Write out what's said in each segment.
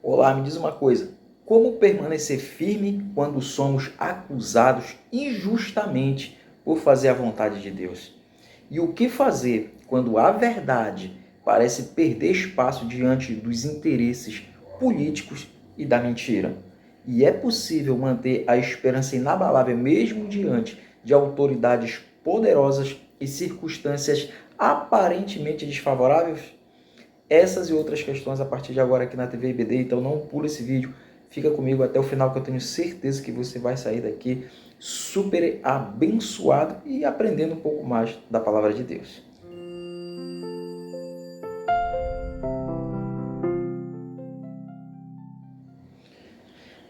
Olá, me diz uma coisa, como permanecer firme quando somos acusados injustamente por fazer a vontade de Deus? E o que fazer quando a verdade parece perder espaço diante dos interesses políticos e da mentira? E é possível manter a esperança inabalável mesmo diante de autoridades poderosas e circunstâncias aparentemente desfavoráveis? Essas e outras questões a partir de agora aqui na TV IBD, então não pula esse vídeo, fica comigo até o final que eu tenho certeza que você vai sair daqui super abençoado e aprendendo um pouco mais da palavra de Deus.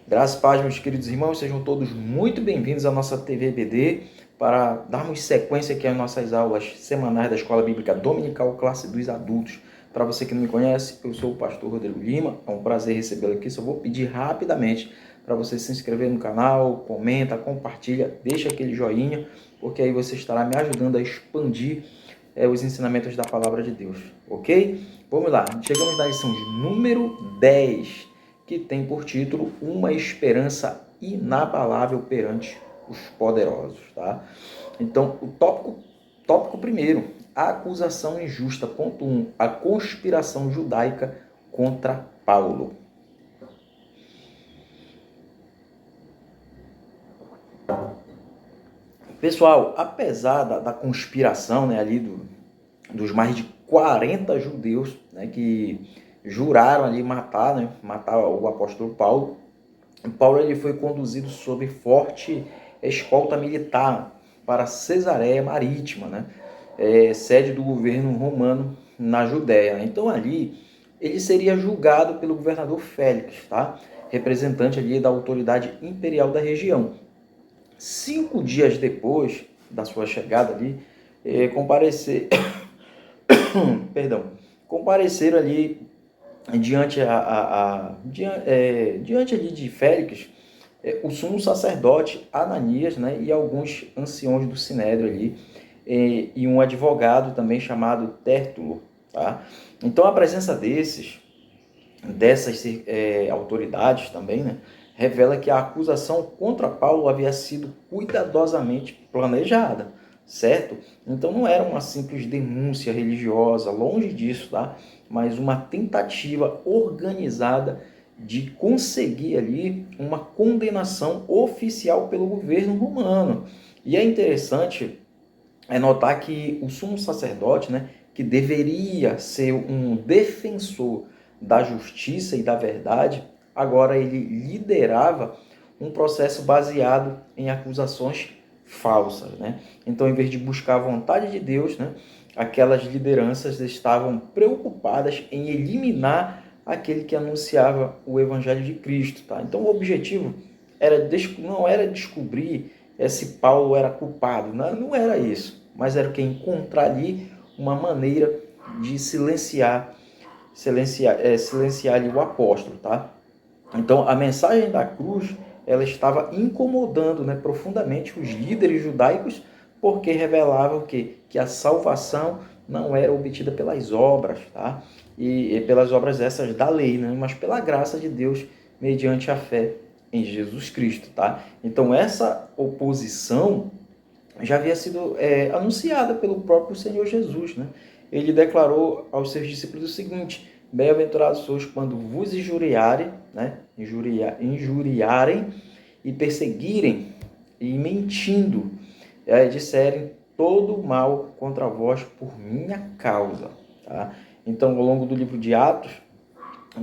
Graças a Deus, meus queridos irmãos, sejam todos muito bem-vindos à nossa TV IBD para darmos sequência aqui às nossas aulas semanais da Escola Bíblica Dominical Classe dos Adultos. Para você que não me conhece, eu sou o pastor Rodrigo Lima, é um prazer recebê-lo aqui. Só vou pedir rapidamente para você se inscrever no canal, comenta, compartilha, deixa aquele joinha, porque aí você estará me ajudando a expandir os ensinamentos da palavra de Deus, ok? Vamos lá, chegamos na lição de número 10, que tem por título Uma Esperança Inabalável perante os Poderosos, tá? Então, o tópico primeiro, a acusação injusta. Ponto 1, a conspiração judaica contra Paulo. Pessoal, apesar da conspiração, né, ali dos mais de 40 judeus, né, que juraram ali matar o apóstolo Paulo, ele foi conduzido sob forte escolta militar para Cesareia Marítima, né, sede do governo romano na Judéia. Então ali ele seria julgado pelo governador Félix, tá? Representante ali da autoridade imperial da região. 5 dias depois da sua chegada ali, compareceram ali diante ali de Félix, o sumo sacerdote Ananias, né, e alguns anciões do Sinédrio ali, e um advogado também chamado Tértulo, tá? Então a presença dessas autoridades também, né, revela que a acusação contra Paulo havia sido cuidadosamente planejada, certo? Então não era uma simples denúncia religiosa, longe disso, tá? Mas uma tentativa organizada de conseguir ali uma condenação oficial pelo governo romano. E é interessante notar que o sumo sacerdote, né, que deveria ser um defensor da justiça e da verdade, agora ele liderava um processo baseado em acusações falsas, né? Então, em vez de buscar a vontade de Deus, né, aquelas lideranças estavam preocupadas em eliminar aquele que anunciava o evangelho de Cristo, tá? Então, o objetivo não era descobrir se Paulo era culpado, não era isso, mas era que encontrar ali uma maneira de silenciar ali o apóstolo, tá? Então, a mensagem da cruz, ela estava incomodando, né, profundamente os líderes judaicos, porque revelava o quê? Que a salvação não era obtida pelas obras, tá? E pelas obras essas da lei, né? Mas pela graça de Deus, mediante a fé em Jesus Cristo, tá? Então, essa oposição já havia sido anunciada pelo próprio Senhor Jesus, né? Ele declarou aos seus discípulos o seguinte: bem-aventurados sois quando vos injuriarem, né? Injuriarem e perseguirem e mentindo, disserem todo mal contra vós por minha causa, tá? Então, ao longo do livro de Atos,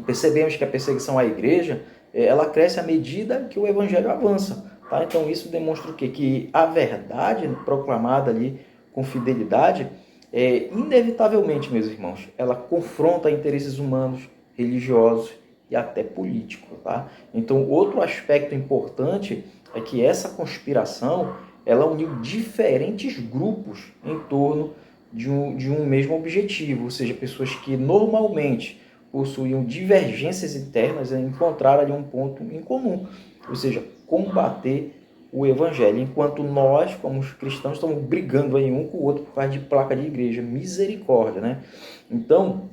percebemos que a perseguição à igreja, ela cresce à medida que o evangelho avança, tá? Então isso demonstra o quê? Que a verdade proclamada ali com fidelidade, inevitavelmente, meus irmãos, ela confronta interesses humanos, religiosos e até políticos, tá? Então outro aspecto importante é que essa conspiração, ela uniu diferentes grupos em torno de um mesmo objetivo, ou seja, pessoas que normalmente possuíam divergências internas, encontrar ali um ponto em comum, ou seja, combater o evangelho, enquanto nós, como os cristãos, estamos brigando aí um com o outro por causa de placa de igreja, misericórdia, né? Então,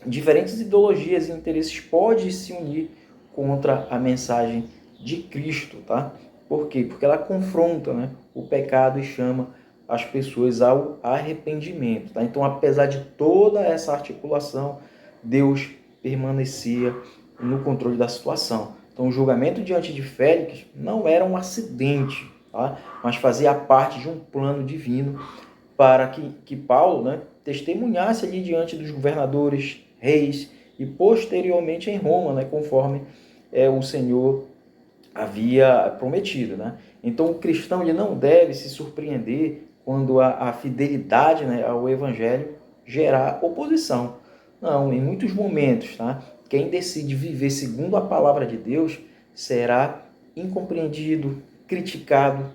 diferentes ideologias e interesses podem se unir contra a mensagem de Cristo, tá? Por quê? Porque ela confronta, né, o pecado e chama as pessoas ao arrependimento, tá? Então, apesar de toda essa articulação, Deus permanecia no controle da situação. Então, o julgamento diante de Félix não era um acidente, tá? Mas fazia parte de um plano divino para que Paulo, né, testemunhasse ali diante dos governadores, reis e posteriormente em Roma, né, conforme o Senhor havia prometido. Né? Então o cristão ele não deve se surpreender quando a fidelidade, né, ao evangelho gerar oposição. Não, em muitos momentos, tá? Quem decide viver segundo a palavra de Deus será incompreendido, criticado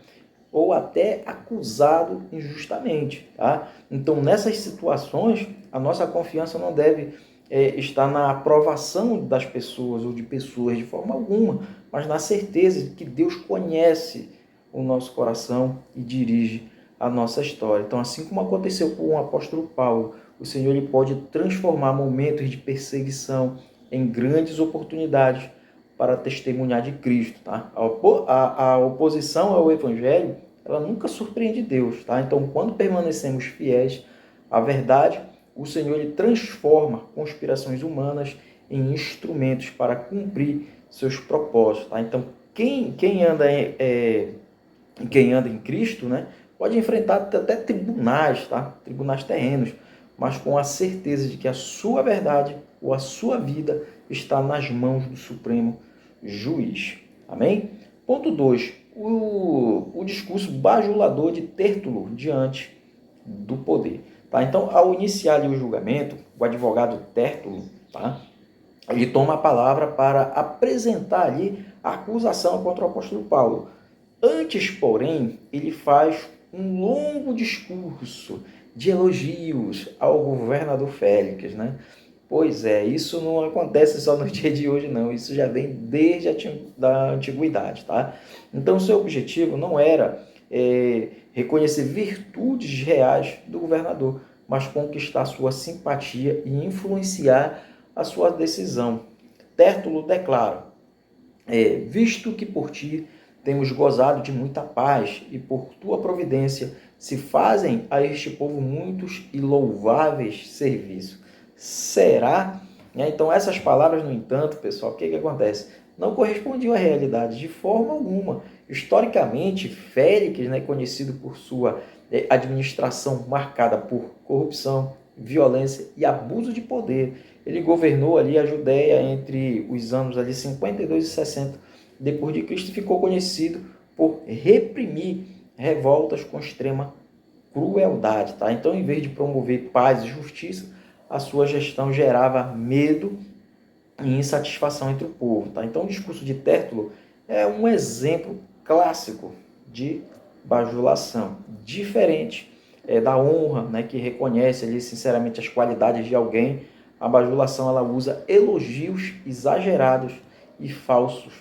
ou até acusado injustamente. Tá? Então, nessas situações, a nossa confiança não deve estar na aprovação das pessoas ou de pessoas de forma alguma, mas na certeza de que Deus conhece o nosso coração e dirige a nossa história. Então, assim como aconteceu com o apóstolo Paulo, o Senhor ele pode transformar momentos de perseguição em grandes oportunidades para testemunhar de Cristo. Tá? A oposição ao Evangelho, ela nunca surpreende Deus. Tá? Então, quando permanecemos fiéis à verdade, o Senhor ele transforma conspirações humanas em instrumentos para cumprir seus propósitos. Tá? Então, quem anda em Cristo, né, pode enfrentar até tribunais, tá? Tribunais terrenos, mas com a certeza de que a sua verdade ou a sua vida está nas mãos do Supremo Juiz. Amém? Ponto 2. O discurso bajulador de Tértulo diante do poder. Tá? Então, ao iniciar ali o julgamento, o advogado Tértulo, tá? Ele toma a palavra para apresentar ali a acusação contra o apóstolo Paulo. Antes, porém, ele faz um longo discurso de elogios ao governador Félix, né? Pois é, isso não acontece só no dia de hoje, não. Isso já vem desde a antiguidade, tá? Então, seu objetivo não era reconhecer virtudes reais do governador, mas conquistar sua simpatia e influenciar a sua decisão. Tértulo declara, visto que por ti temos gozado de muita paz, e por tua providência se fazem a este povo muitos e louváveis serviços. Será? Então, essas palavras, no entanto, pessoal, o que acontece? Não correspondiam à realidade de forma alguma. Historicamente, Félix, né, conhecido por sua administração marcada por corrupção, violência e abuso de poder, ele governou ali a Judéia entre os anos ali 52 e 60 depois de Cristo, ficou conhecido por reprimir revoltas com extrema crueldade. Tá? Então, em vez de promover paz e justiça, a sua gestão gerava medo e insatisfação entre o povo. Tá? Então, o discurso de Tértulo é um exemplo clássico de bajulação, diferente da honra, né, que reconhece ali sinceramente as qualidades de alguém. A bajulação ela usa elogios exagerados e falsos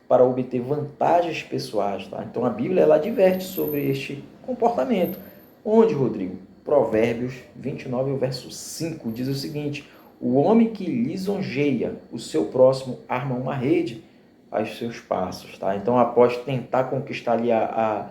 para obter vantagens pessoais. Tá? Então a Bíblia ela adverte sobre este comportamento. Onde, Rodrigo? Provérbios 29, o verso 5 diz o seguinte: o homem que lisonjeia o seu próximo arma uma rede aos seus passos. Tá? Então, após tentar conquistar ali a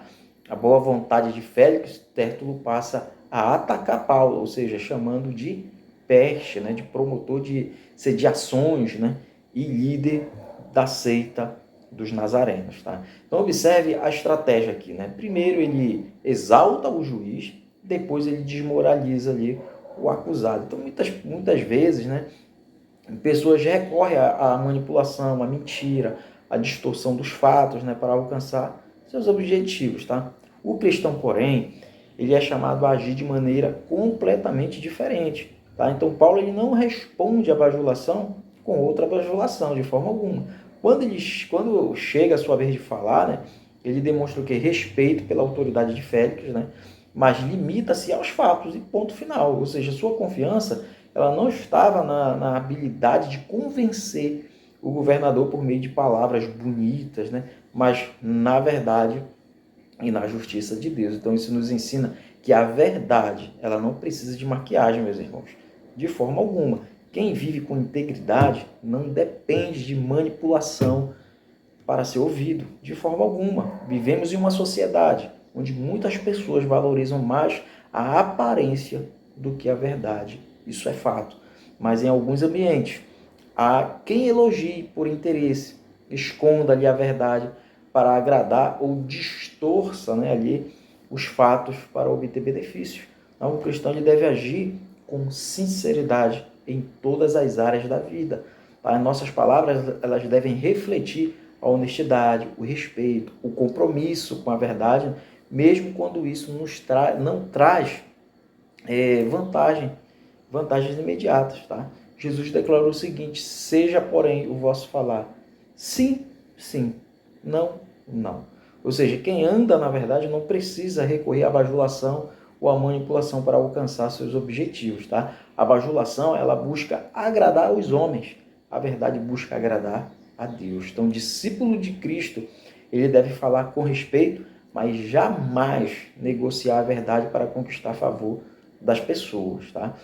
boa vontade de Félix, Tértulo passa a atacar Paulo, ou seja, chamando de peste, né, de promotor de sediações, né, e líder da seita dos nazarenos. Tá? Então, observe a estratégia aqui. Né? Primeiro, ele exalta o juiz, depois ele desmoraliza ali o acusado. Então, muitas vezes, né, pessoas recorrem à manipulação, à mentira, à distorção dos fatos, né, para alcançar seus objetivos. Tá? O cristão, porém, ele é chamado a agir de maneira completamente diferente. Tá? Então, Paulo ele não responde à bajulação com outra bajulação, de forma alguma. Quando chega a sua vez de falar, né, ele demonstra o que? Respeito pela autoridade de Félix, né, mas limita-se aos fatos e ponto final. Ou seja, sua confiança ela não estava na habilidade de convencer o governador por meio de palavras bonitas, né, mas na verdade e na justiça de Deus. Então isso nos ensina que a verdade ela não precisa de maquiagem, meus irmãos, de forma alguma. Quem vive com integridade não depende de manipulação para ser ouvido, de forma alguma. Vivemos em uma sociedade onde muitas pessoas valorizam mais a aparência do que a verdade. Isso é fato. Mas em alguns ambientes, há quem elogie por interesse, esconda ali a verdade para agradar ou distorça, né, ali os fatos para obter benefícios. Então, o cristão ele deve agir com sinceridade em todas as áreas da vida. Tá? Nossas palavras elas devem refletir a honestidade, o respeito, o compromisso com a verdade, mesmo quando isso não traz vantagens imediatas. Tá? Jesus declarou o seguinte: seja, porém, o vosso falar sim, sim, não, não. Ou seja, quem anda na verdade não precisa recorrer à bajulação ou à manipulação para alcançar seus objetivos. Tá? A bajulação ela busca agradar os homens, a verdade busca agradar a Deus. Então, o discípulo de Cristo, ele deve falar com respeito, mas jamais negociar a verdade para conquistar a favor das pessoas. Tá?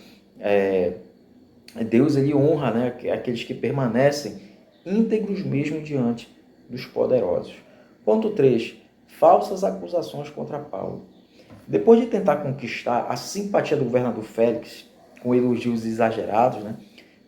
Deus ele honra, né, aqueles que permanecem íntegros mesmo diante dos poderosos. Ponto 3. Falsas acusações contra Paulo. Depois de tentar conquistar a simpatia do governador Félix, com elogios exagerados, né,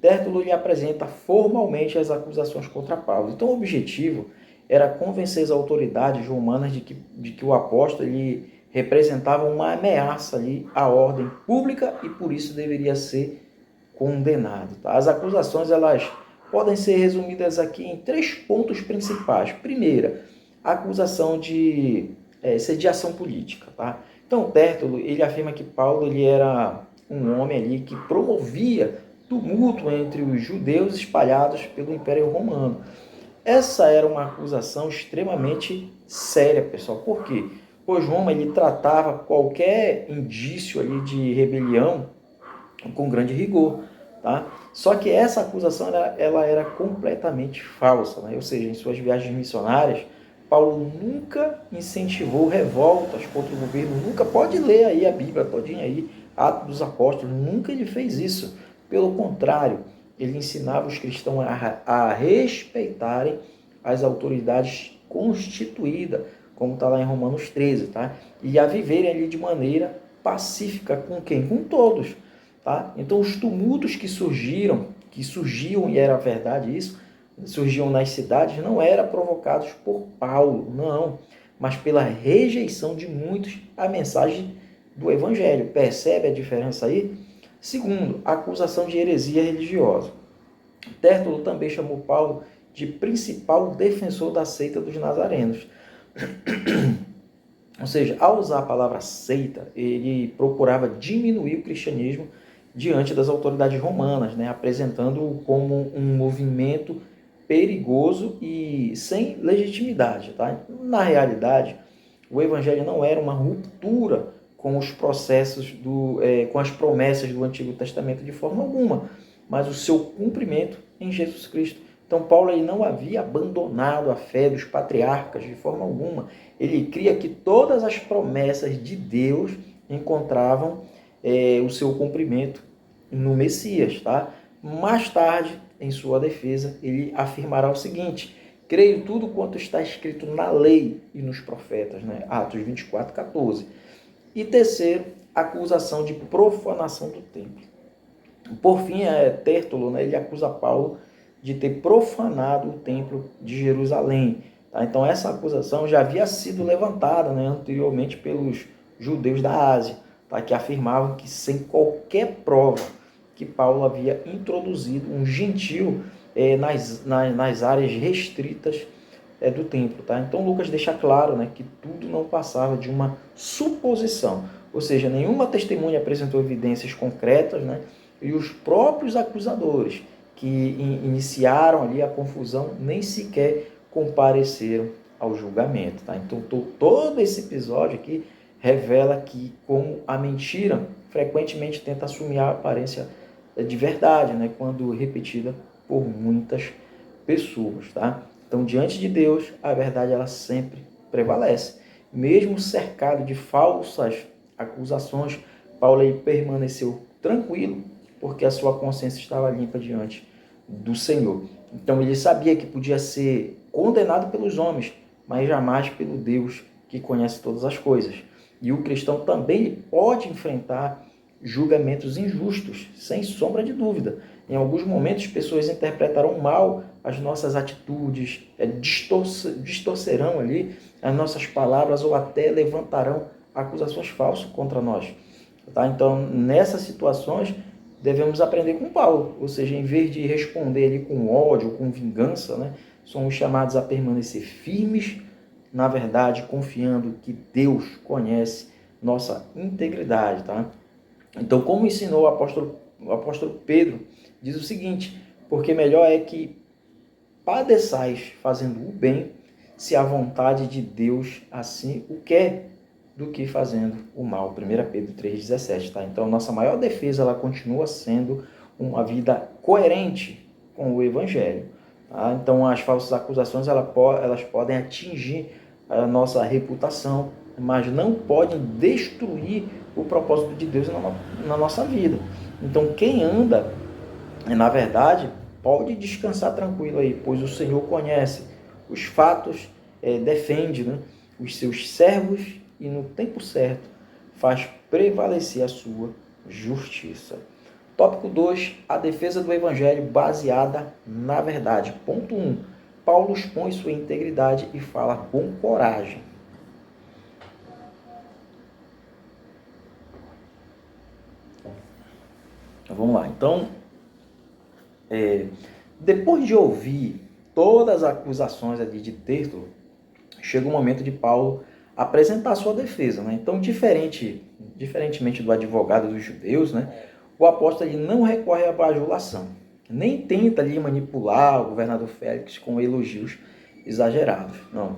Tértulo lhe apresenta formalmente as acusações contra Paulo. Então, o objetivo era convencer as autoridades romanas de que o apóstolo ele representava uma ameaça ali à ordem pública e por isso deveria ser condenado. Tá? As acusações elas podem ser resumidas aqui em 3 pontos principais. Primeira, a acusação de sediação política. Tá? Então, Tértulo ele afirma que Paulo ele era um homem ali que promovia tumulto entre os judeus espalhados pelo Império Romano. Essa era uma acusação extremamente séria, pessoal. Por quê? Pois Roma ele tratava qualquer indício ali de rebelião com grande rigor. Tá? Só que essa acusação ela era completamente falsa. Né? Ou seja, em suas viagens missionárias, Paulo nunca incentivou revoltas contra o governo, nunca, pode ler aí a Bíblia todinha aí, Atos dos Apóstolos, nunca ele fez isso. Pelo contrário, ele ensinava os cristãos a respeitarem as autoridades constituídas, como está lá em Romanos 13, tá? E a viverem ali de maneira pacífica com quem? Com todos. Tá? Então, os tumultos que surgiam, e era verdade isso, surgiam nas cidades, não eram provocados por Paulo, não, mas pela rejeição de muitos à mensagem do Evangelho. Percebe a diferença aí? Segundo, a acusação de heresia religiosa. Tértulo também chamou Paulo de principal defensor da seita dos nazarenos. Ou seja, ao usar a palavra seita, ele procurava diminuir o cristianismo diante das autoridades romanas, né, apresentando-o como um movimento perigoso e sem legitimidade. Tá? Na realidade, o evangelho não era uma ruptura com os processos com as promessas do Antigo Testamento de forma alguma, mas o seu cumprimento em Jesus Cristo. Então, Paulo ele não havia abandonado a fé dos patriarcas de forma alguma. Ele cria que todas as promessas de Deus encontravam o seu cumprimento no Messias. Tá? Mais tarde, em sua defesa, ele afirmará o seguinte: creio tudo quanto está escrito na lei e nos profetas, né? Atos 24, 14. E terceiro, acusação de profanação do templo. Por fim, Tértulo, né, ele acusa Paulo de ter profanado o templo de Jerusalém. Tá? Então, essa acusação já havia sido levantada, né, anteriormente pelos judeus da Ásia, tá? Que afirmavam que sem qualquer prova que Paulo havia introduzido um gentil nas áreas restritas do templo. Tá? Então, Lucas deixa claro, né, que tudo não passava de uma suposição, ou seja, nenhuma testemunha apresentou evidências concretas, né, e os próprios acusadores que iniciaram ali a confusão nem sequer compareceram ao julgamento. Tá? Então, todo esse episódio aqui revela que como a mentira frequentemente tenta assumir a aparência de verdade, né, quando repetida por muitas pessoas. Tá? Então, diante de Deus, a verdade ela sempre prevalece. Mesmo cercado de falsas acusações, Paulo permaneceu tranquilo porque a sua consciência estava limpa diante do Senhor. Então ele sabia que podia ser condenado pelos homens, mas jamais pelo Deus que conhece todas as coisas. E o cristão também pode enfrentar julgamentos injustos, sem sombra de dúvida. Em alguns momentos, pessoas interpretarão mal as nossas atitudes, distorcerão ali as nossas palavras ou até levantarão acusações falsas contra nós. Tá? Então, nessas situações, devemos aprender com Paulo, ou seja, em vez de responder ali com ódio, com vingança, né, somos chamados a permanecer firmes, na verdade, confiando que Deus conhece nossa integridade. Tá? Então, como ensinou o apóstolo Pedro, diz o seguinte: porque melhor é que padeçais fazendo o bem, se a vontade de Deus assim o quer, do que fazendo o mal. 1 Pedro 3,17. Tá? Então, nossa maior defesa ela continua sendo uma vida coerente com o Evangelho. Tá? Então, as falsas acusações elas podem atingir a nossa reputação, mas não podem destruir o propósito de Deus na nossa vida. Então, quem anda, na verdade, pode descansar tranquilo aí, pois o Senhor conhece os fatos, defende, né, os seus servos e no tempo certo faz prevalecer a sua justiça. Tópico 2, a defesa do Evangelho baseada na verdade. Ponto 1, Paulo expõe sua integridade e fala com coragem. Vamos lá, então, depois de ouvir todas as acusações ali de Tértulo, chega o momento de Paulo apresentar a sua defesa. Né? Então, diferentemente do advogado dos judeus, né, o apóstolo ele não recorre à bajulação, nem tenta ali manipular o governador Félix com elogios exagerados. Não.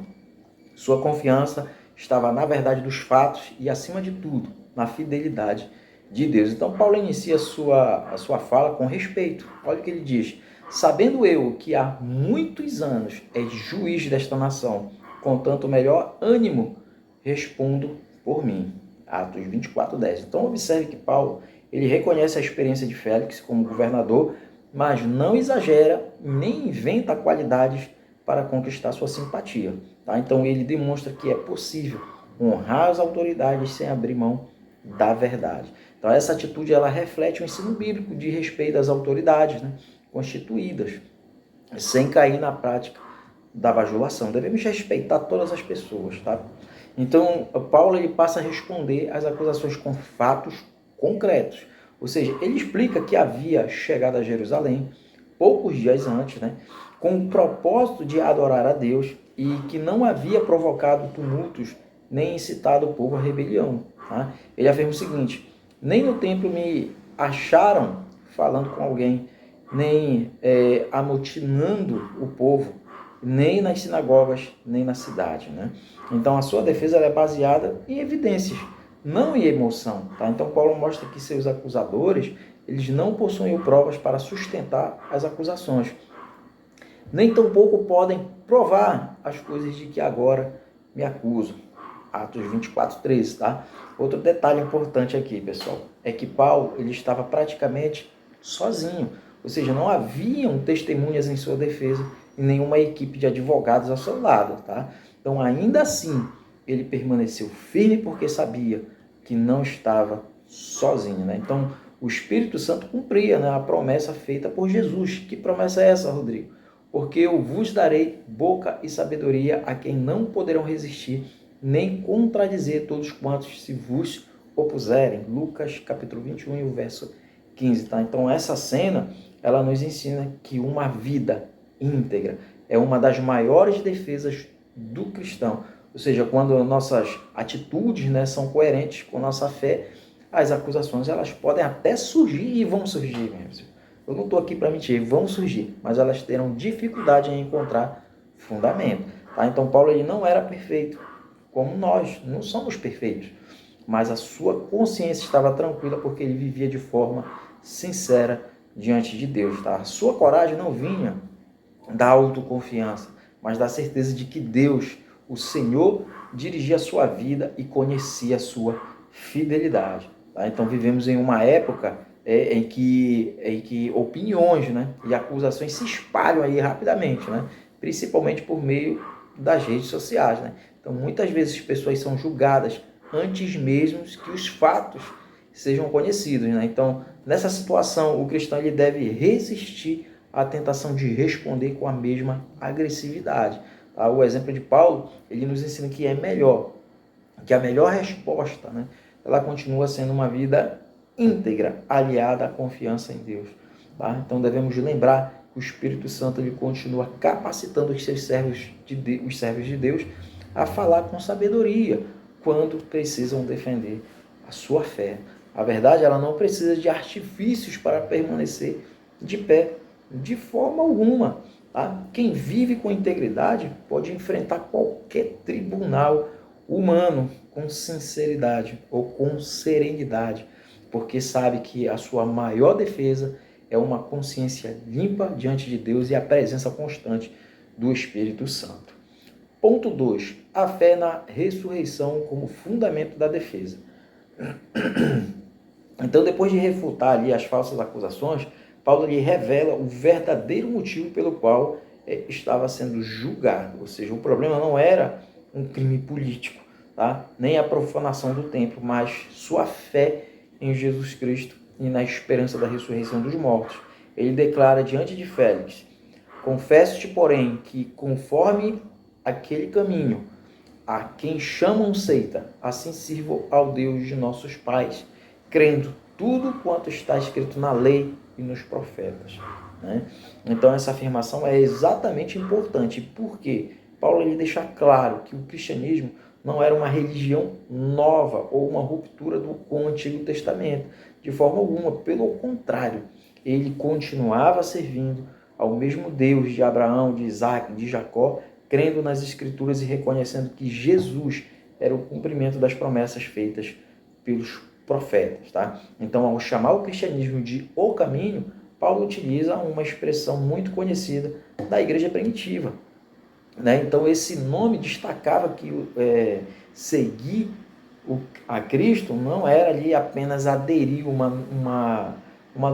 Sua confiança estava na verdade dos fatos e, acima de tudo, na fidelidade de Deus. Então, Paulo inicia a sua fala com respeito. Olha o que ele diz: sabendo eu que há muitos anos és juiz desta nação, com tanto melhor ânimo respondo por mim. Atos 24:10. Então, observe que Paulo ele reconhece a experiência de Félix como governador, mas não exagera nem inventa qualidades para conquistar sua simpatia. Tá? Então, ele demonstra que é possível honrar as autoridades sem abrir mão da verdade. Então, essa atitude ela reflete o ensino bíblico de respeito às autoridades, né, constituídas, sem cair na prática da bajulação. Devemos respeitar todas as pessoas. Tá? Então, Paulo ele passa a responder às acusações com fatos concretos. Ou seja, ele explica que havia chegado a Jerusalém poucos dias antes, né, com o propósito de adorar a Deus e que não havia provocado tumultos nem incitado o povo à rebelião. Tá? Ele afirma o seguinte: nem no templo me acharam falando com alguém, nem amotinando o povo, nem nas sinagogas, nem na cidade. Né? Então, a sua defesa ela é baseada em evidências, não em emoção. Tá? Então, Paulo mostra que seus acusadores eles não possuem provas para sustentar as acusações. Nem tampouco podem provar as coisas de que agora me acusam. Atos 24:13, tá? Outro detalhe importante aqui, pessoal, é que Paulo ele estava praticamente sozinho, ou seja, não haviam testemunhas em sua defesa e nenhuma equipe de advogados ao seu lado, tá? Então, ainda assim, ele permaneceu firme porque sabia que não estava sozinho, né? Então, o Espírito Santo cumpria, né, a promessa feita por Jesus. Que promessa é essa, Rodrigo? Porque eu vos darei boca e sabedoria a quem não poderão resistir, nem contradizer todos quantos se vos opuserem. Lucas capítulo 21 e o verso 15. Tá? Então, essa cena, ela nos ensina que uma vida íntegra é uma das maiores defesas do cristão. Ou seja, quando nossas atitudes, né, são coerentes com nossa fé, as acusações elas podem até surgir e vão surgir mesmo. Eu não estou aqui para mentir, vão surgir, mas elas terão dificuldade em encontrar fundamento. Tá? Então, Paulo ele não era perfeito, como nós, não somos perfeitos, mas a sua consciência estava tranquila porque ele vivia de forma sincera diante de Deus. Tá? A sua coragem não vinha da autoconfiança, mas da certeza de que Deus, o Senhor, dirigia a sua vida e conhecia a sua fidelidade. Tá? Então, vivemos em uma época em que opiniões, né, e acusações se espalham aí rapidamente, né, principalmente por meio das redes sociais, né. Então, muitas vezes as pessoas são julgadas antes mesmo que os fatos sejam conhecidos, né. Então, nessa situação, o cristão ele deve resistir à tentação de responder com a mesma agressividade. Tá? O exemplo de Paulo, ele nos ensina que que a melhor resposta, né, ela continua sendo uma vida íntegra, aliada à confiança em Deus. Tá? Então devemos lembrar que o Espírito Santo ele continua capacitando os servos de Deus a falar com sabedoria quando precisam defender a sua fé. A verdade, ela não precisa de artifícios para permanecer de pé, de forma alguma. Tá? Quem vive com integridade pode enfrentar qualquer tribunal humano com sinceridade ou com serenidade, porque sabe que a sua maior defesa é uma consciência limpa diante de Deus e a presença constante do Espírito Santo. Ponto 2. A fé na ressurreição como fundamento da defesa. Então, depois de refutar ali as falsas acusações, Paulo lhe revela o verdadeiro motivo pelo qual estava sendo julgado. Ou seja, o problema não era um crime político, tá? Nem a profanação do templo, mas sua fé em Jesus Cristo e na esperança da ressurreição dos mortos. Ele declara diante de Félix: confesso-te, porém, que conforme aquele caminho a quem chamam seita, assim sirvo ao Deus de nossos pais, crendo tudo quanto está escrito na lei e nos profetas. Né? Então essa afirmação é exatamente importante, porque Paulo ele deixa claro que o cristianismo não era uma religião nova ou uma ruptura com o Antigo Testamento, de forma alguma, pelo contrário, ele continuava servindo ao mesmo Deus de Abraão, de Isaac, de Jacó, crendo nas Escrituras e reconhecendo que Jesus era o cumprimento das promessas feitas pelos profetas. Tá? Então, ao chamar o cristianismo de o caminho, Paulo utiliza uma expressão muito conhecida da igreja primitiva. Né? Então, esse nome destacava que seguir a Cristo não era ali apenas aderir uma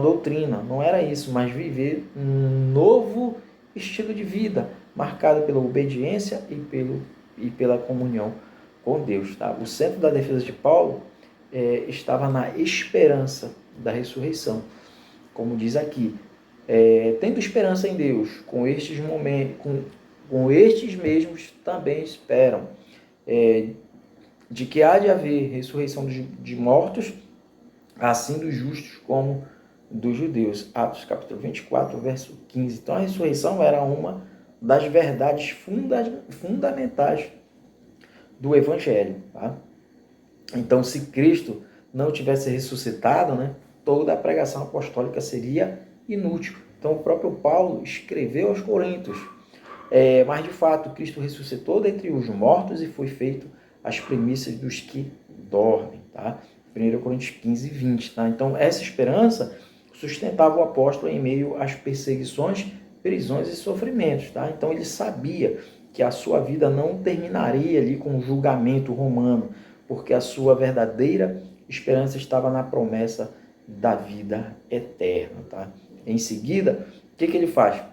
doutrina, não era isso, mas viver um novo estilo de vida, marcado pela obediência e pela comunhão com Deus. Tá? O centro da defesa de Paulo estava na esperança da ressurreição. Como diz aqui, tendo esperança em Deus, com estes mesmos também esperam de que há de haver ressurreição de mortos, assim dos justos como dos judeus. Atos capítulo 24, verso 15. Então a ressurreição era uma das verdades fundamentais do Evangelho. Tá? Então, se Cristo não tivesse ressuscitado, né, toda a pregação apostólica seria inútil. Então, o próprio Paulo escreveu aos Coríntios: mas de fato, Cristo ressuscitou dentre os mortos e foi feito as primícias dos que dormem. Tá? 1 Coríntios 15, 20. Tá? Então, essa esperança sustentava o apóstolo em meio às perseguições, prisões e sofrimentos. Tá? Então, ele sabia que a sua vida não terminaria ali com o julgamento romano, porque a sua verdadeira esperança estava na promessa da vida eterna. Tá? Em seguida, o que ele faz?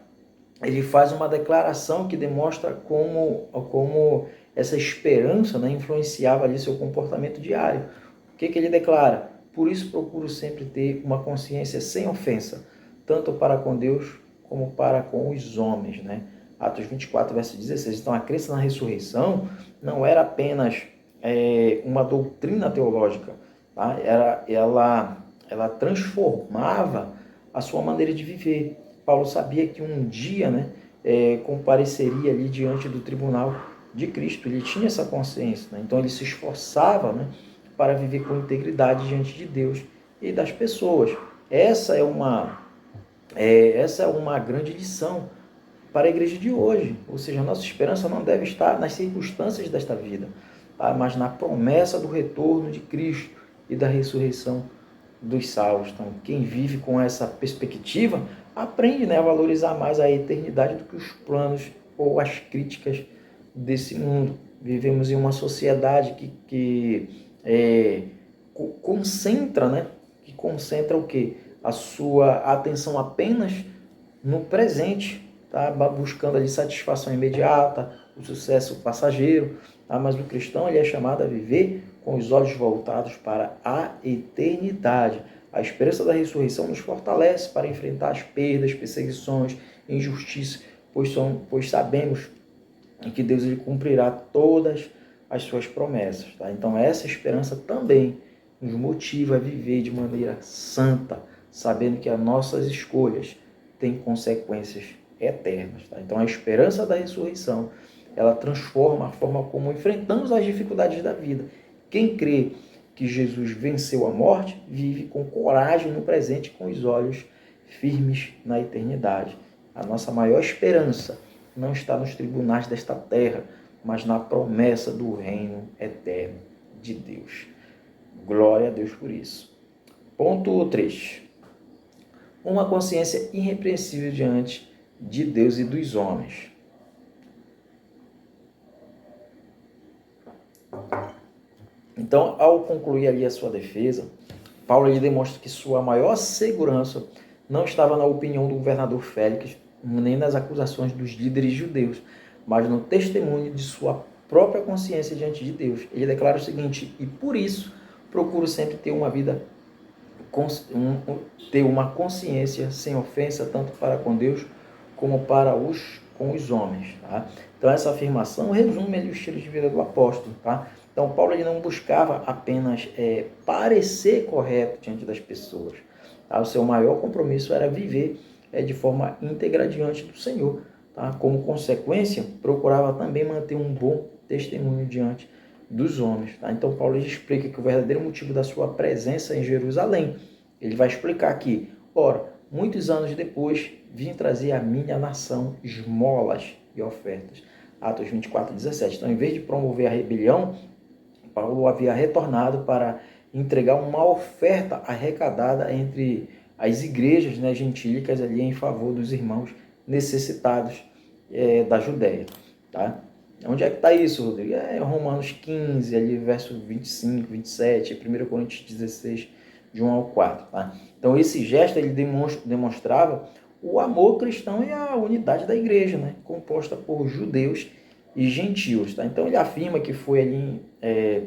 Ele faz uma declaração que demonstra como essa esperança, né, influenciava ali seu comportamento diário. O que ele declara? Por isso procuro sempre ter uma consciência sem ofensa, tanto para com Deus como para com os homens. Né? Atos 24, verso 16. Então, a crença na ressurreição não era apenas uma doutrina teológica, tá? Ela transformava a sua maneira de viver. Paulo sabia que um dia, né, compareceria ali diante do tribunal de Cristo. Ele tinha essa consciência, né? Então ele se esforçava, né, para viver com integridade diante de Deus e das pessoas. Essa é uma grande lição para a igreja de hoje. Ou seja, a nossa esperança não deve estar nas circunstâncias desta vida, tá? Mas na promessa do retorno de Cristo e da ressurreição dos salvos. Então, quem vive com essa perspectiva aprende, né, a valorizar mais a eternidade do que os planos ou as críticas desse mundo. Vivemos em uma sociedade que concentra, né, que concentra o quê? a sua atenção apenas no presente, tá? Buscando ali satisfação imediata, o sucesso passageiro, tá? Mas o cristão ele é chamado a viver com os olhos voltados para a eternidade. A esperança da ressurreição nos fortalece para enfrentar as perdas, perseguições, injustiça, pois sabemos que Deus ele cumprirá todas as suas promessas. Tá? Então essa esperança também nos motiva a viver de maneira santa, sabendo que as nossas escolhas têm consequências eternas. Tá? Então a esperança da ressurreição, ela transforma a forma como enfrentamos as dificuldades da vida. Quem crê que Jesus venceu a morte, vive com coragem no presente, com os olhos firmes na eternidade. A nossa maior esperança não está nos tribunais desta terra, mas na promessa do reino eterno de Deus. Glória a Deus por isso. Ponto 3. Uma consciência irrepreensível diante de Deus e dos homens. Então, ao concluir ali a sua defesa, Paulo ele demonstra que sua maior segurança não estava na opinião do governador Félix, nem nas acusações dos líderes judeus, mas no testemunho de sua própria consciência diante de Deus. Ele declara o seguinte: e por isso procuro sempre ter uma vida, ter uma consciência sem ofensa, tanto para com Deus como para com os homens. Tá? Então essa afirmação resume ali o estilo de vida do apóstolo. Tá? Então Paulo ele não buscava apenas parecer correto diante das pessoas. Tá? O seu maior compromisso era viver de forma íntegra diante do Senhor. Tá? Como consequência, procurava também manter um bom testemunho diante dos homens. Tá? Então Paulo explica que o verdadeiro motivo da sua presença em Jerusalém, ele vai explicar aqui: ora, muitos anos depois, vim trazer à minha nação esmolas e ofertas. Atos 24, 17. Então, em vez de promover a rebelião, Paulo havia retornado para entregar uma oferta arrecadada entre as igrejas, né, gentílicas ali em favor dos irmãos necessitados da Judéia. Tá? Onde é que está isso, Rodrigo? Romanos 15, ali, verso 25, 27, 1 Coríntios 16, de 1 ao 4. Tá? Então, esse gesto ele demonstrava o amor cristão e a unidade da igreja, né? Composta por judeus e gentios. Tá? Então, ele afirma que foi ali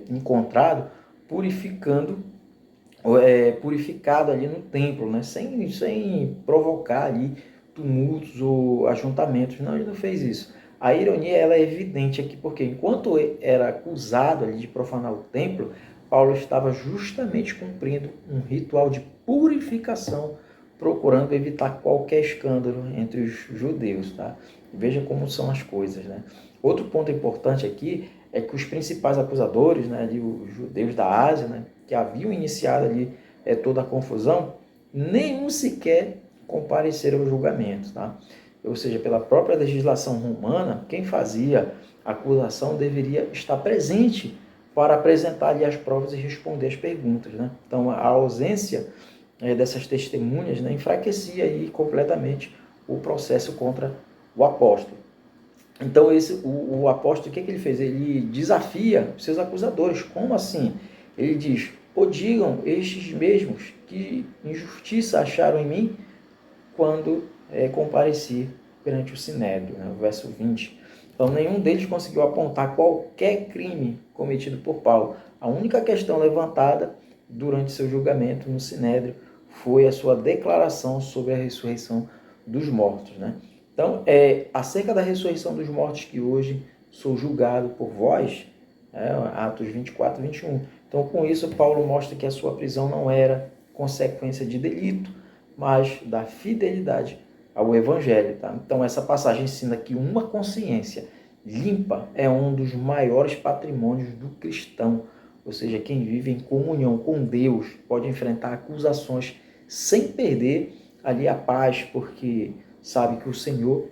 encontrado purificado ali no templo, né? sem provocar ali tumultos ou ajuntamentos. Não, ele não fez isso. A ironia ela é evidente aqui, porque enquanto era acusado ali de profanar o templo, Paulo estava justamente cumprindo um ritual de purificação, procurando evitar qualquer escândalo entre os judeus. Tá? Veja como são as coisas. Né? Outro ponto importante aqui é que os principais acusadores, né, ali, os judeus da Ásia, né, que haviam iniciado ali toda a confusão, nenhum sequer compareceram ao julgamento. Tá? Ou seja, pela própria legislação romana, quem fazia a acusação deveria estar presente para apresentar ali as provas e responder as perguntas. Né? Então, a ausência dessas testemunhas, né, enfraquecia aí completamente o processo contra o apóstolo. Então, o apóstolo, o que ele fez? Ele desafia seus acusadores. Como assim? Ele diz: ou digam estes mesmos que injustiça acharam em mim quando compareci perante o Sinédrio, né? O verso 20. Então, nenhum deles conseguiu apontar qualquer crime cometido por Paulo. A única questão levantada durante seu julgamento no Sinédrio foi a sua declaração sobre a ressurreição dos mortos. Né? Então, acerca da ressurreição dos mortos que hoje sou julgado por vós, Atos 24, 21. Então, com isso, Paulo mostra que a sua prisão não era consequência de delito, mas da fidelidade ao Evangelho. Tá? Então, essa passagem ensina que uma consciência limpa é um dos maiores patrimônios do cristão. Ou seja, quem vive em comunhão com Deus pode enfrentar acusações sem perder ali a paz, porque sabe que o Senhor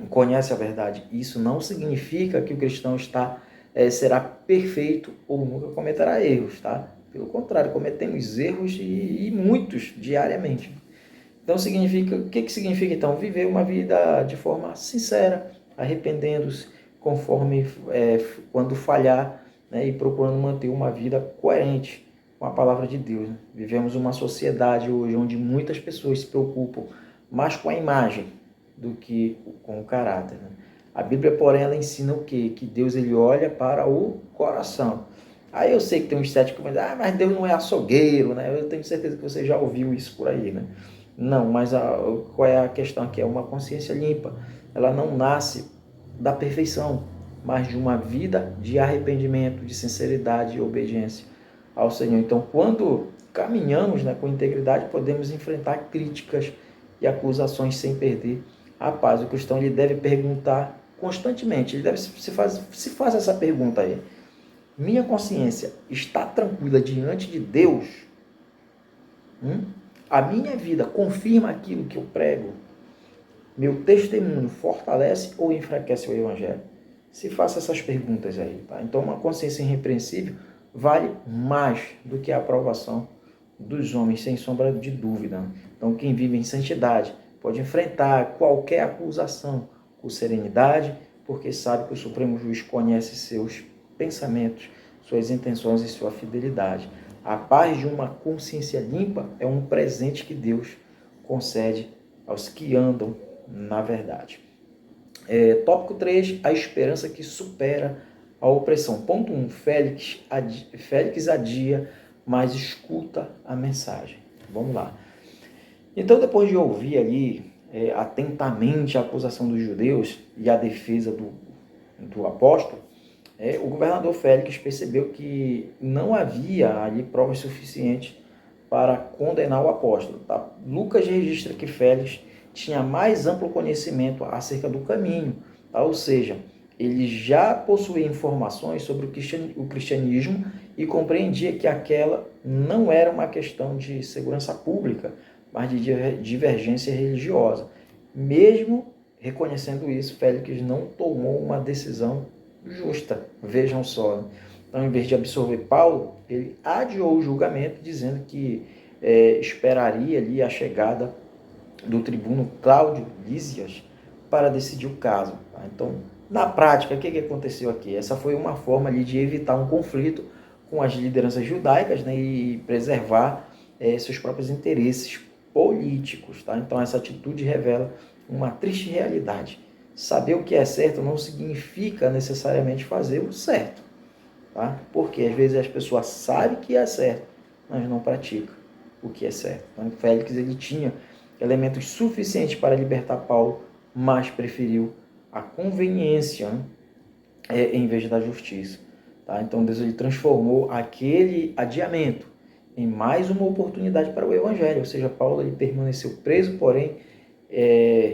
conhece a verdade. Isso não significa que o cristão será perfeito ou nunca cometerá erros. Tá? Pelo contrário, cometemos erros e muitos diariamente. Então, o que significa então? Viver uma vida de forma sincera, arrependendo-se quando falhar, né, e procurando manter uma vida coerente com com a palavra de Deus, né? Vivemos uma sociedade hoje onde muitas pessoas se preocupam mais com a imagem do que com o caráter, né? A Bíblia, porém, ela ensina o quê? Que Deus ele olha para o coração. Aí eu sei que tem uns céticos que dizem, mas Deus não é açougueiro, né? Eu tenho certeza que você já ouviu isso por aí, né? Não, mas qual é a questão aqui? É uma consciência limpa. Ela não nasce da perfeição, mas de uma vida de arrependimento, de sinceridade e obediência ao Senhor. Então, quando caminhamos, né, com integridade, podemos enfrentar críticas e acusações sem perder a paz. O cristão ele deve perguntar constantemente, ele deve se faz essa pergunta aí. Minha consciência está tranquila diante de Deus? A minha vida confirma aquilo que eu prego? Meu testemunho fortalece ou enfraquece o Evangelho? Se faça essas perguntas aí, tá? Então, uma consciência irrepreensível vale mais do que a aprovação dos homens, sem sombra de dúvida. Então, quem vive em santidade pode enfrentar qualquer acusação com serenidade, porque sabe que o Supremo Juiz conhece seus pensamentos, suas intenções e sua fidelidade. A paz de uma consciência limpa é um presente que Deus concede aos que andam na verdade. Tópico 3, a esperança que supera a opressão. Ponto 1, Félix adia, mas escuta a mensagem. Vamos lá. Então, depois de ouvir ali atentamente a acusação dos judeus e a defesa do apóstolo, o governador Félix percebeu que não havia ali provas suficientes para condenar o apóstolo. Tá? Lucas registra que Félix tinha mais amplo conhecimento acerca do caminho, tá? Ou seja, ele já possuía informações sobre o cristianismo e compreendia que aquela não era uma questão de segurança pública, mas de divergência religiosa. Mesmo reconhecendo isso, Félix não tomou uma decisão justa. Vejam só. Então, em vez de absorver Paulo, ele adiou o julgamento, dizendo que esperaria ali a chegada do tribuno Cláudio Lísias para decidir o caso. Tá? Então, na prática, o que aconteceu aqui? Essa foi uma forma ali de evitar um conflito com as lideranças judaicas, né, e preservar seus próprios interesses políticos. Tá? Então, essa atitude revela uma triste realidade. Saber o que é certo não significa necessariamente fazer o certo. Tá? Porque às vezes as pessoas sabem que é certo, mas não praticam o que é certo. Então, Félix ele tinha elementos suficientes para libertar Paulo, mas preferiu a conveniência, né, em vez da justiça. Tá? Então Deus ele transformou aquele adiamento em mais uma oportunidade para o Evangelho, ou seja, Paulo ele permaneceu preso, porém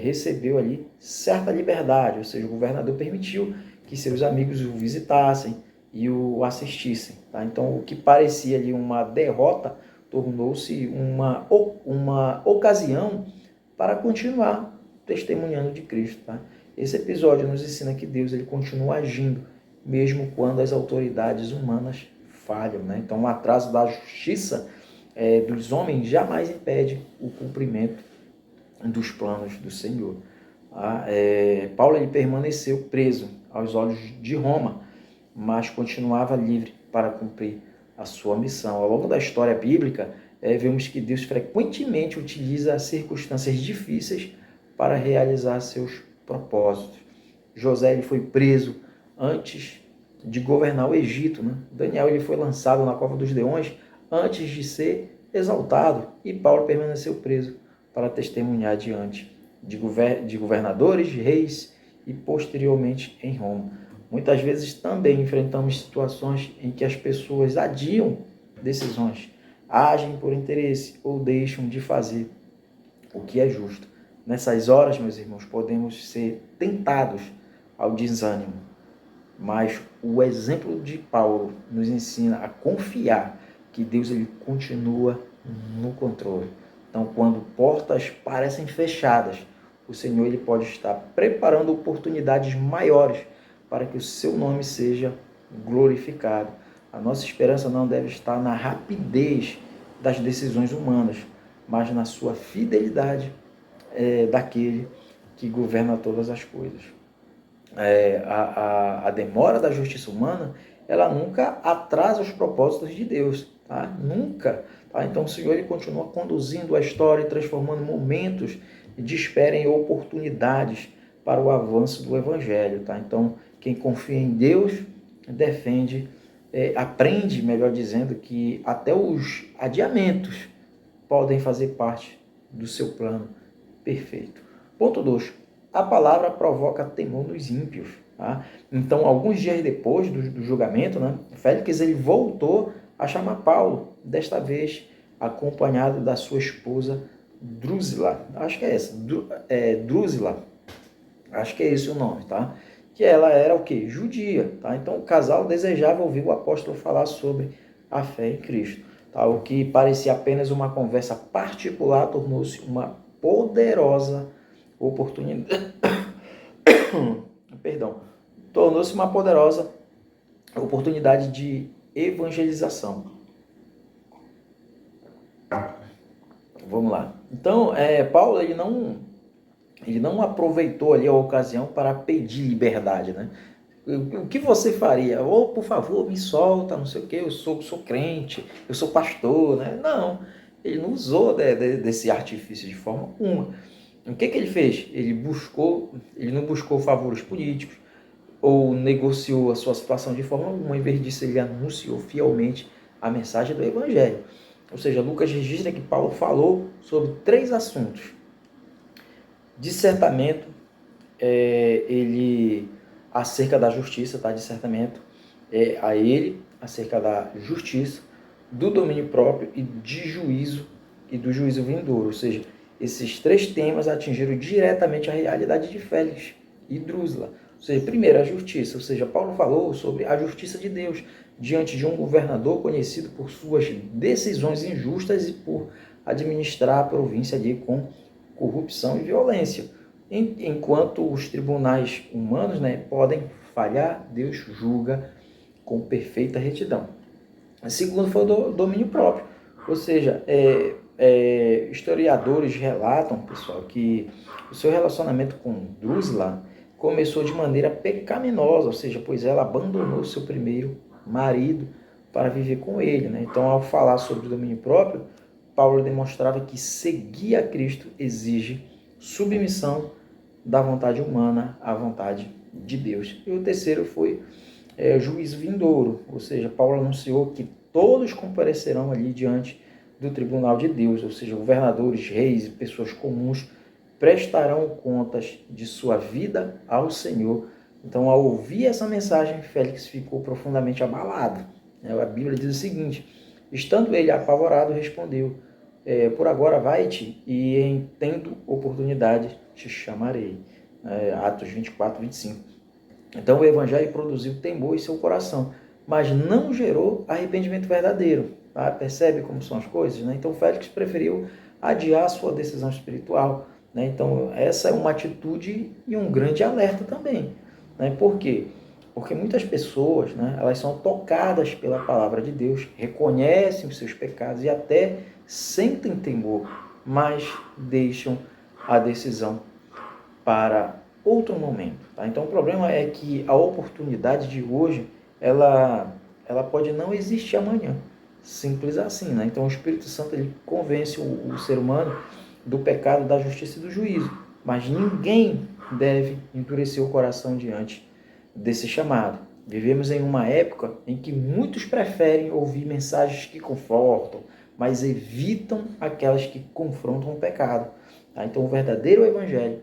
recebeu ali certa liberdade, ou seja, o governador permitiu que seus amigos o visitassem e o assistissem. Tá? Então o que parecia ali uma derrota tornou-se uma ocasião para continuar testemunhando de Cristo. Tá? Esse episódio nos ensina que Deus ele continua agindo, mesmo quando as autoridades humanas falham. Né? Então, o atraso da justiça dos homens jamais impede o cumprimento dos planos do Senhor. Tá? Paulo ele permaneceu preso aos olhos de Roma, mas continuava livre para cumprir a sua missão. Ao longo da história bíblica, vemos que Deus frequentemente utiliza circunstâncias difíceis para realizar seus propósitos. José ele foi preso antes de governar o Egito. Né? Daniel ele foi lançado na cova dos leões antes de ser exaltado. E Paulo permaneceu preso para testemunhar diante de governadores, reis e posteriormente em Roma. Muitas vezes também enfrentamos situações em que as pessoas adiam decisões, agem por interesse ou deixam de fazer o que é justo. Nessas horas, meus irmãos, podemos ser tentados ao desânimo, mas o exemplo de Paulo nos ensina a confiar que Deus ele continua no controle. Então, quando portas parecem fechadas, o Senhor ele pode estar preparando oportunidades maiores para que o seu nome seja glorificado. A nossa esperança não deve estar na rapidez das decisões humanas, mas na sua fidelidade daquele que governa todas as coisas. A demora da justiça humana ela nunca atrasa os propósitos de Deus, tá? Nunca. Tá? Então o Senhor ele continua conduzindo a história e transformando momentos de espera em oportunidades para o avanço do Evangelho. Tá? Então quem confia em Deus defende, aprende, melhor dizendo, que até os adiamentos podem fazer parte do seu plano perfeito. Ponto 2. A palavra provoca temor nos ímpios. Tá? Então, alguns dias depois do julgamento, né, Félix ele voltou a chamar Paulo, desta vez acompanhado da sua esposa Drusila. Acho que é essa, Drusila. Acho que é esse o nome, tá? Que ela era o quê? Judia, tá? Então o casal desejava ouvir o apóstolo falar sobre a fé em Cristo, tá? O que parecia apenas uma conversa particular tornou-se uma poderosa oportunidade. Perdão. Tornou-se uma poderosa oportunidade de evangelização. Vamos lá. Então, Paulo ele não aproveitou ali a ocasião para pedir liberdade, né? O que você faria? Ou, por favor, me solta, não sei o quê, eu sou crente, eu sou pastor, né? Não, ele não usou desse artifício de forma alguma. O que ele fez? Ele não buscou favores políticos ou negociou a sua situação de forma alguma. Em vez disso, ele anunciou fielmente a mensagem do Evangelho. Ou seja, Lucas registra que Paulo falou sobre 3 assuntos. Dissertamento, ele acerca da justiça, tá? Dissertamento a ele acerca da justiça, do domínio próprio e de juízo e do juízo vindouro. Ou seja, esses 3 temas atingiram diretamente a realidade de Félix e Drusila. Ou seja, primeiro, a justiça. Ou seja, Paulo falou sobre a justiça de Deus diante de um governador conhecido por suas decisões injustas e por administrar a província ali com corrupção e violência. Enquanto os tribunais humanos, né, podem falhar, Deus julga com perfeita retidão. O segundo foi o domínio próprio. Ou seja, historiadores relatam, pessoal, que o seu relacionamento com Drusila começou de maneira pecaminosa, ou seja, pois ela abandonou seu primeiro marido para viver com ele, né? Então, ao falar sobre o domínio próprio, Paulo demonstrava que seguir a Cristo exige submissão da vontade humana à vontade de Deus. E o terceiro foi juízo vindouro, ou seja, Paulo anunciou que todos comparecerão ali diante do tribunal de Deus, ou seja, governadores, reis e pessoas comuns prestarão contas de sua vida ao Senhor. Então, ao ouvir essa mensagem, Félix ficou profundamente abalado. A Bíblia diz o seguinte: estando ele apavorado, respondeu: por agora vai-te, e em tendo oportunidade te chamarei. Atos 24, 25. Então o evangelho produziu temor em seu coração, mas não gerou arrependimento verdadeiro. Tá? Percebe como são as coisas? Né? Então Félix preferiu adiar sua decisão espiritual. Né? Então essa é uma atitude e um grande alerta também. Né? Por quê? Porque muitas pessoas, né, elas são tocadas pela palavra de Deus, reconhecem os seus pecados e até sentem temor, mas deixam a decisão para outro momento. Tá? Então o problema é que a oportunidade de hoje, ela pode não existir amanhã. Simples assim. Né? Então o Espírito Santo ele convence o ser humano do pecado, da justiça e do juízo. Mas ninguém deve endurecer o coração diante desse chamado. Vivemos em uma época em que muitos preferem ouvir mensagens que confortam, mas evitam aquelas que confrontam o pecado. Tá? Então o verdadeiro evangelho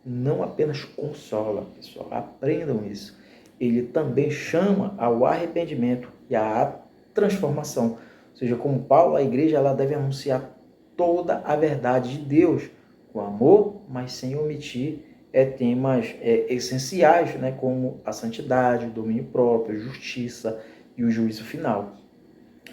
não apenas consola, pessoal, aprendam isso. Ele também chama ao arrependimento e à transformação. Ou seja, como Paulo, a igreja ela deve anunciar toda a verdade de Deus, com amor, mas sem omitir temas essenciais, né, como a santidade, o domínio próprio, a justiça e o juízo final.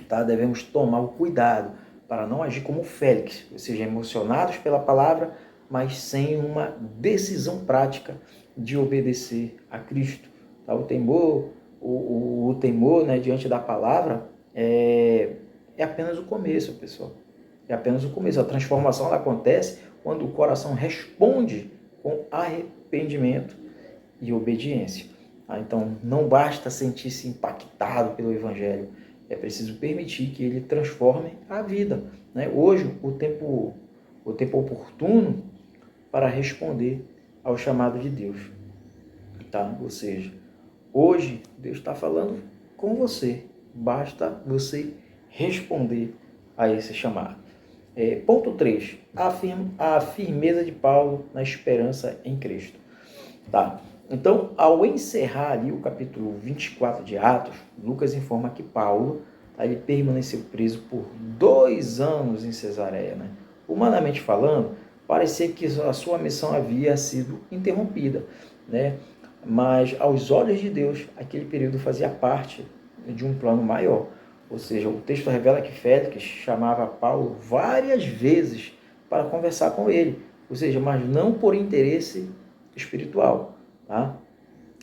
Tá? Devemos tomar o cuidado para não agir como Félix, ou seja, emocionados pela palavra, mas sem uma decisão prática de obedecer a Cristo. Tá? O temor, o temor, né, diante da palavra é apenas o começo, pessoal. É apenas o começo. A transformação ela acontece quando o coração responde com arrependimento e obediência. Então, não basta sentir-se impactado pelo Evangelho, é preciso permitir que ele transforme a vida. Né? Hoje, o tempo oportuno para responder ao chamado de Deus. Tá? Ou seja, hoje Deus está falando com você, basta você responder a esse chamado. Ponto 3. A firmeza de Paulo na esperança em Cristo. Tá? Então, ao encerrar ali o capítulo 24 de Atos, Lucas informa que Paulo ele permaneceu preso por 2 anos em Cesareia. Né? Humanamente falando, parecia que a sua missão havia sido interrompida, né? Mas aos olhos de Deus, aquele período fazia parte de um plano maior. Ou seja, o texto revela que Félix chamava Paulo várias vezes para conversar com ele, ou seja, mas não por interesse espiritual. Tá?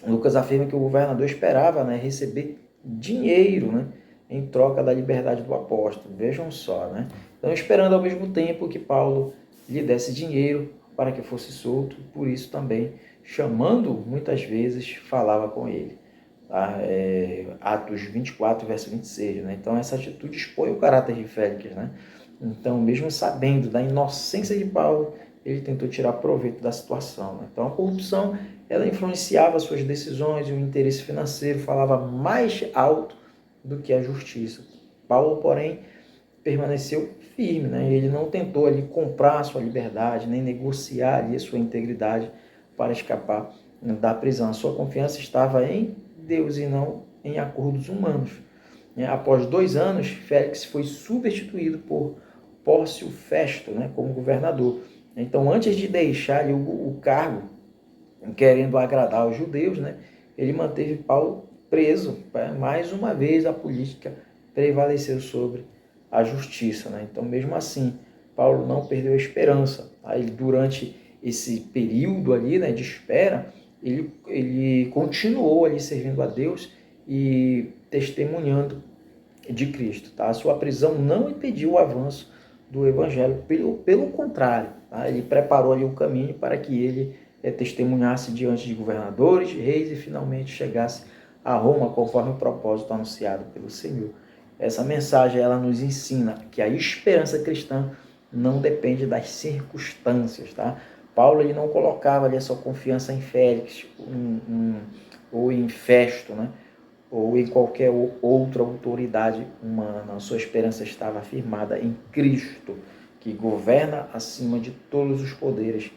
Lucas afirma que o governador esperava, né, receber dinheiro, né, em troca da liberdade do apóstolo. Vejam só, né? Então, esperando ao mesmo tempo que Paulo lhe desse dinheiro para que fosse solto, por isso também, chamando muitas vezes, falava com ele. Tá? Atos 24, verso 26. Né? Então, essa atitude expõe o caráter de Félix. Né? Então, mesmo sabendo da inocência de Paulo, ele tentou tirar proveito da situação. Né? Então, a corrupção ela influenciava suas decisões e o interesse financeiro falava mais alto do que a justiça. Paulo, porém, permaneceu firme. Né? Ele não tentou ali comprar a sua liberdade, nem negociar ali a sua integridade para escapar da prisão. A sua confiança estava em Deus e não em acordos humanos. Após 2 anos, Félix foi substituído por Pórcio Festo, né, como governador. Então, antes de deixar ali o cargo, querendo agradar aos judeus, né, ele manteve Paulo preso. Mais uma vez, a política prevaleceu sobre a justiça. Né? Então, mesmo assim, Paulo não perdeu a esperança. Tá? Ele, durante esse período ali, né, de espera, ele continuou ali servindo a Deus e testemunhando de Cristo. Tá? A sua prisão não impediu o avanço do Evangelho, pelo contrário, tá? Ele preparou ali o caminho para que ele testemunhasse diante de governadores, reis e finalmente chegasse a Roma conforme o propósito anunciado pelo Senhor. Essa mensagem ela nos ensina que a esperança cristã não depende das circunstâncias. Tá? Paulo ele não colocava ali a sua confiança em Félix ou em Festo, né? Ou em qualquer outra autoridade humana. A sua esperança estava firmada em Cristo, que governa acima de todos os poderes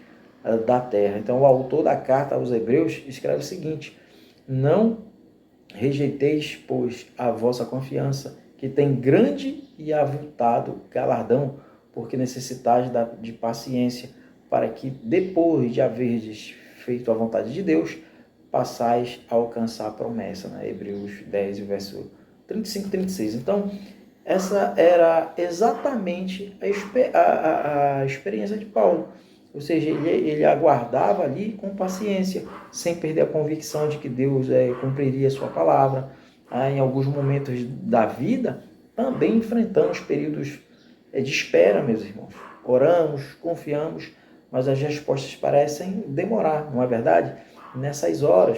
da terra. Então, o autor da carta aos Hebreus escreve o seguinte: não rejeiteis, pois, a vossa confiança, que tem grande e avultado galardão, porque necessitais de paciência, para que, depois de haverdes feito a vontade de Deus, passais a alcançar a promessa. Né? Hebreus 10, verso 35 e 36. Então, essa era exatamente a experiência de Paulo. Ou seja, ele aguardava ali com paciência, sem perder a convicção de que Deus cumpriria a sua palavra. Em alguns momentos da vida, também enfrentamos períodos de espera, meus irmãos. Oramos, confiamos, mas as respostas parecem demorar, não é verdade? Nessas horas,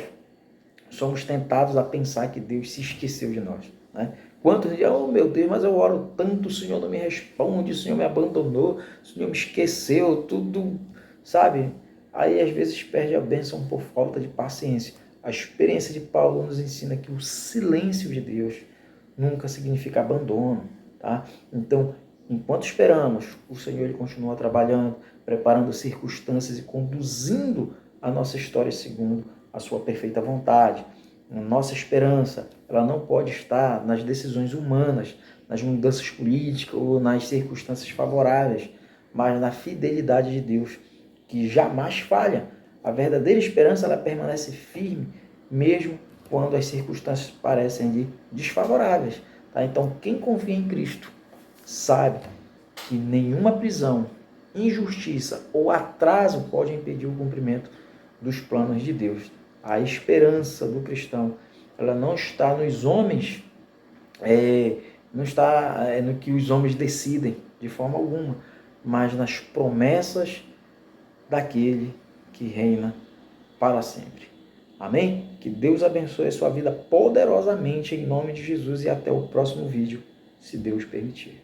somos tentados a pensar que Deus se esqueceu de nós. Né? Quantos dizem, oh meu Deus, mas eu oro tanto, o Senhor não me responde, o Senhor me abandonou, o Senhor me esqueceu, tudo, sabe? Aí às vezes perde a bênção por falta de paciência. A experiência de Paulo nos ensina que o silêncio de Deus nunca significa abandono. Tá? Então, enquanto esperamos, o Senhor ele continua trabalhando, preparando circunstâncias e conduzindo a nossa história segundo a sua perfeita vontade. A nossa esperança, ela não pode estar nas decisões humanas, nas mudanças políticas ou nas circunstâncias favoráveis, mas na fidelidade de Deus, que jamais falha. A verdadeira esperança, ela permanece firme, mesmo quando as circunstâncias parecem desfavoráveis. Tá? Então, quem confia em Cristo sabe que nenhuma prisão, injustiça ou atraso pode impedir o cumprimento dos planos de Deus. A esperança do cristão, ela não está nos homens, não está no que os homens decidem de forma alguma, mas nas promessas daquele que reina para sempre. Amém? Que Deus abençoe a sua vida poderosamente em nome de Jesus e até o próximo vídeo, se Deus permitir.